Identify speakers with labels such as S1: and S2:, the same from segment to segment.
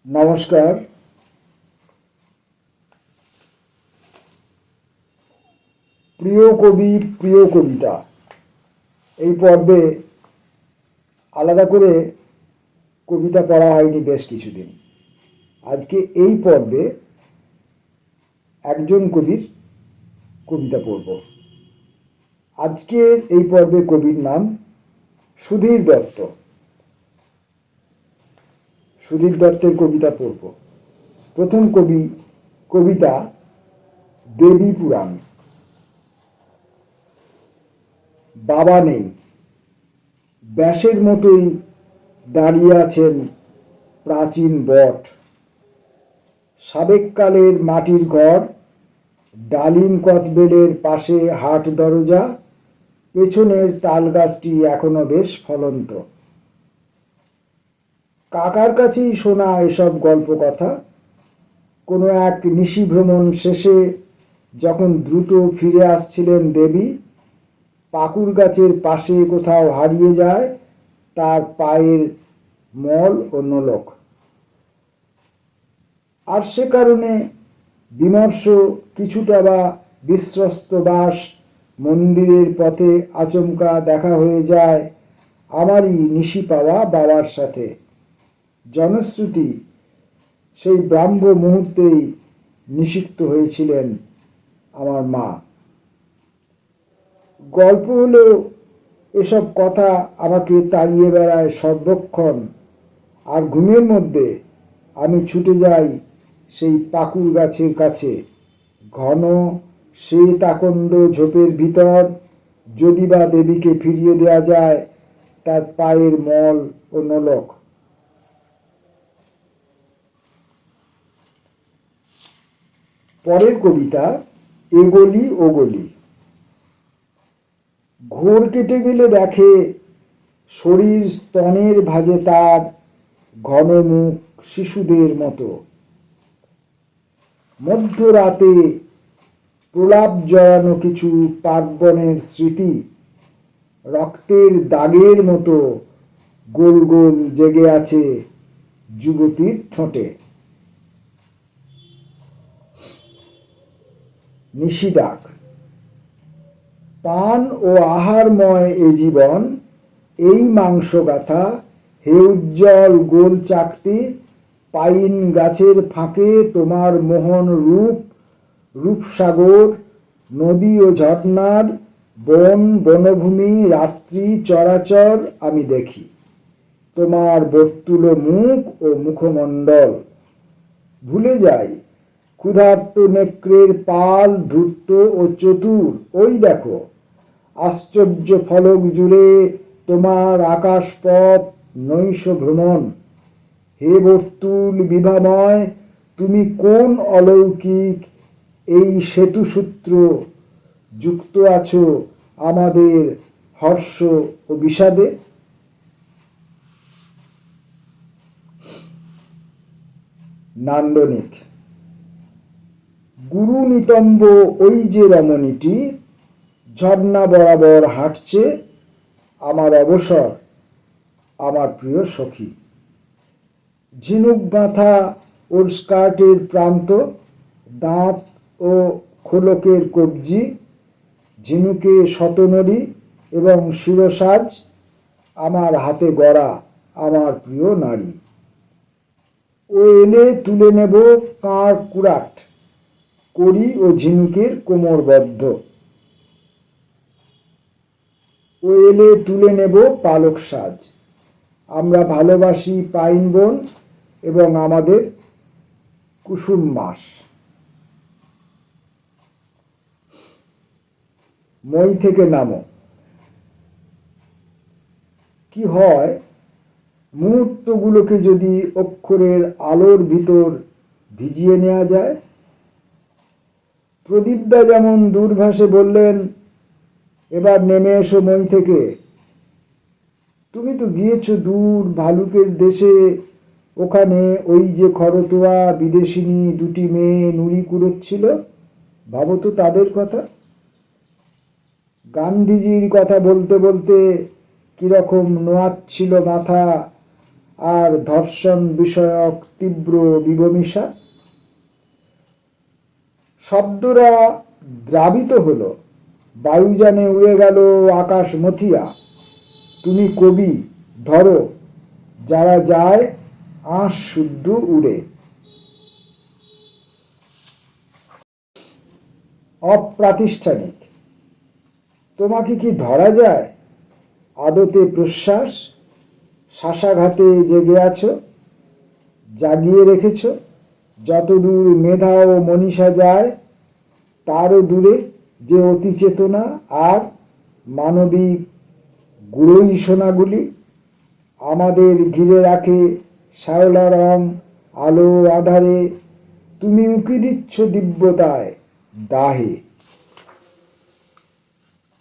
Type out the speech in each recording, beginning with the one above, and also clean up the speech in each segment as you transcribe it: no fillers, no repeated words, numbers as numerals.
S1: নমস্কার। প্রিয় কবি, প্রিয় কবিতা, এই পর্বে আলাদা করে কবিতা পড়া হয়নি বেশ কিছুদিন। আজকে এই পর্বে একজন কবির কবিতা পড়ব। আজকের এই পর্বে কবির নাম সুধীর দত্ত। সুধীর দত্তের কবিতা পড়ব। প্রথম কবিতা দেবী পুরাণ। বাবা নেই, ব্যাসের মতোই দাঁড়িয়ে আছেন প্রাচীন বট। সাবেককালের মাটির ঘর, ডালিম কদবেলের পাশে হাট দরজা, পেছনের তাল গাছটি এখনো বেশ ফলন্ত। কাকার কাছেই শোনা এসব গল্প কথা। কোনো এক নিশি ভ্রমণ শেষে যখন দ্রুত ফিরে আসছিলেন দেবী, পাকুর গাছের পাশে কোথাও হারিয়ে যায় তার পায়ের মল ও নোলক। আর সে কারণে বিমর্ষ, কিছুটা বা বিশ্বস্ত বাস মন্দিরের পথে আচমকা দেখা হয়ে যায় আমারই নিশি পাওয়া বাবার সাথে। জনশ্রুতি সেই ব্রাহ্ম মুহূর্তেই নিষিক্ত হয়েছিলেন আমার মা। গল্প হলেও এসব কথা আমাকে তাড়িয়ে বেড়ায় সর্বক্ষণ। আর ঘুমের মধ্যে আমি ছুটে যাই সেই পাকুর গাছের কাছে, ঘন শ্বেত আকন্দ ঝোপের ভিতর, যদি বা দেবীকে ফিরিয়ে দেয়া যায় তার পায়ের মল ও নোলক। পরের কবিতা এগলি ওগলি। ঘোর কেটে গেলে দেখে শরীর স্তনের ভাজে তার, ঘন মুখ শিশুদের মতো। মধ্যরাতে প্রলাপ জড়ানো কিছু পার্বণের স্মৃতি রক্তের দাগের মতো গোল গোল জেগে আছে যুবতীর ঠোঁটে। নিশি ডাক। পান ও আহারময় এ জীবন, এই মাংস গাথা, হে উজ্জ্বল গোল চাকতি, পাইন গাছের ফাঁকে তোমার মোহন রূপ, রূপসাগর, নদী ও ঝর্ণার, বন বনভূমি, রাত্রি চরাচর আমি দেখি। তোমার বর্তুল মুখ ও মুখমণ্ডল। ভুলে যাই ক্ষুধার্ত নেকড়ের পাল, ধূর্ত ও চতুর। ওই দেখো আশ্চর্য ফলক জুড়ে তোমার আকাশপথ নৈশ ভ্রমণ। হে বর্তুল বিভাময়, তুমি কোন অলৌকিক এই সেতুসূত্র যুক্ত আছো আমাদের হর্ষ ও বিষাদে। নান্দনিক। গুরু নিতম্ব ওই যে রমণীটি, ঝর্ণা বরাবর হাঁটছে, আমার অবসর, আমার প্রিয় সখী। ঝিনুক গাঁথা ওর স্কার্টের প্রান্ত, দাঁত ও খোলকের কবজি, ঝিনুকে শতনরী এবং শিরসাজ, আমার হাতে গড়া আমার প্রিয় নারী। ও এলে তুলে নেব কাঁড় কুড়াট, কড়ি ও ঝিনুকের কোমরবদ্ধ। ও এলে তুলে নেব পালক সাজ। আমরা ভালোবাসি পাইন বন এবং আমাদের কুসুম মাস। মই থেকে নামো। কি হয় মুহূর্তগুলোকে যদি অক্ষরের আলোর ভিতর ভিজিয়ে নেওয়া যায়। প্রদীপদা যেমন দূরভাষে বললেন, এবার নেমে এসো মই থেকে। তুমি তো গিয়েছো দূর ভালুকের দেশে, ওখানে ওই যে খরতোয়া বিদেশিনী দুটি মেয়ে নুড়ি কুড়োচ্ছিল, ভাবো তো তাদের কথা। গান্ধীজির কথা বলতে বলতে কিরকম নোয়াচ্ছিল মাথা, আর ধর্ষণ বিষয়ক তীব্র বিবমিষা। শব্দরা দ্রাবিত হলো, বায়ুযানে উড়ে গেল আকাশ মথিয়া। তুমি কবি, ধরো যারা যায় আঁশ শুদ্ধ উড়ে। অপ্রাতিষ্ঠানিক। তোমাকে কি ধরা যায়? আদতে প্রশ্বাস, শ্বাসাঘাতে জেগে আছো, জাগিয়ে রেখেছ। যতদূর মেধা ও মনীষা যায়, তারও দূরে যে অতি চেতনা আর মানবিক গুড়ইসোনাগুলি আমাদের ঘিরে রাখে শ্যাওলা রং আলো আধারে। তুমি উঁকি দিচ্ছ দিব্যতায় দাহে।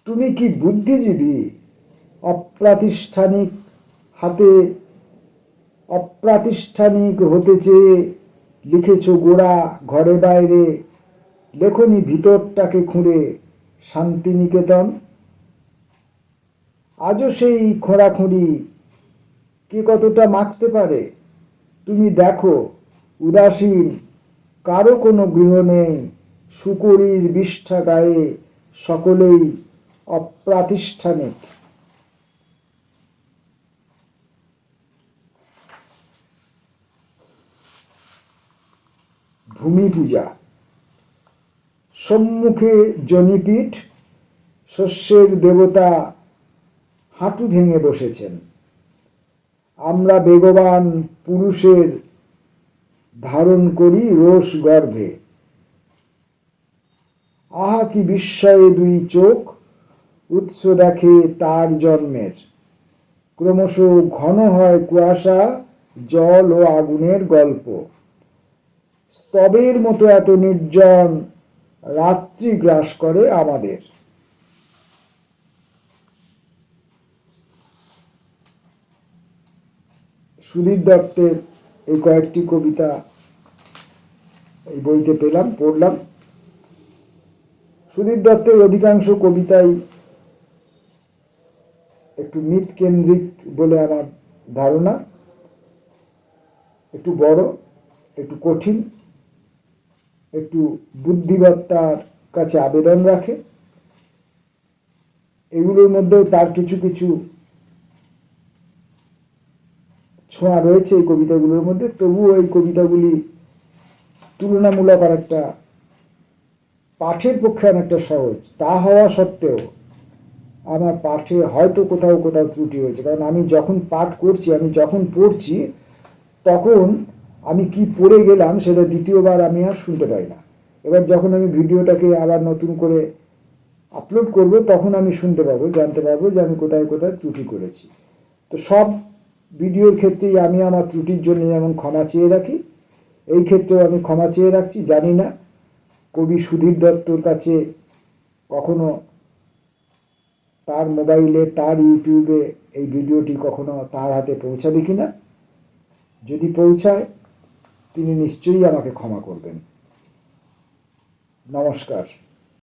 S1: তুমি কি বুদ্ধিজীবী? অপ্রাতিষ্ঠানিক অপ্রাতিষ্ঠানিক হতে চেয়ে লিখেছ গোড়া ঘরে বাইরে, লেখনি ভিতরটাকে খুঁড়ে শান্তিনিকেতন। আজও সেই খোঁড়াখুঁড়ি কে কতটা মাখতে পারে? তুমি দেখো, উদাসীন কারো কোনো গৃহ নেই, শুকরীর বিষ্ঠা গায়ে সকলেই অপ্রাতিষ্ঠানিক। ভূমি পূজা। সম্মুখে জনিপীঠ, শস্যের দেবতা হাঁটু ভেঙে বসেছেন। আমরা বেগবান পুরুষের ধারণ করি রোষ গর্ভে। আহা কি বিস্ময়ে দুই চোখ, উৎস দেখে তার জন্মের। ক্রমশ ঘন হয় কুয়াশা, জল ও আগুনের গল্প। স্তবের মতো এত নির্জন রাত্রি গ্রাস করে আমাদের। সুধীর দত্তের এই কয়েকটি কবিতা এই বইতে পেলাম, পড়লাম। সুধীর দত্তের অধিকাংশ কবিতাই একটু মিথ কেন্দ্রিক বলে আমার ধারণা। একটু বড়, একটু কঠিন, একটু বুদ্ধিমত্তার কাছে আবেদন রাখে। এগুলোর মধ্যেও তার কিছু কিছু ছোঁয়া রয়েছে এই কবিতাগুলোর মধ্যে। তবুও এই কবিতাগুলি তুলনামূলক অনেকটা পাঠের পক্ষে অনেকটা সহজ। তা হওয়া সত্ত্বেও আমার পাঠে হয়তো কোথাও কোথাও ত্রুটি হয়েছে, কারণ আমি যখন পাঠ করছি, আমি যখন পড়ছি, তখন আমি কি পড়ে গেলাম সেটা দ্বিতীয়বার আমি আর শুনতে পাই না। এবার যখন আমি ভিডিওটাকে আবার নতুন করে আপলোড করব, তখন আমি শুনতে পাবো, জানতে পারবো যে আমি কোথায় কোথায় ত্রুটি করেছি। তো সব ভিডিওর ক্ষেত্রেই আমি আমার ত্রুটির জন্য যেমন ক্ষমা চেয়ে রাখি, এই ক্ষেত্রেও আমি ক্ষমা চেয়ে রাখছি। জানি না কবি সুধীর দত্তর কাছে কখনো তার মোবাইলে, তার ইউটিউবে এই ভিডিওটি কখনো তার হাতে পৌঁছাবে কিনা। যদি পৌঁছায়, তিনি নিশ্চয়ই আমাকে ক্ষমা করবেন। নমস্কার।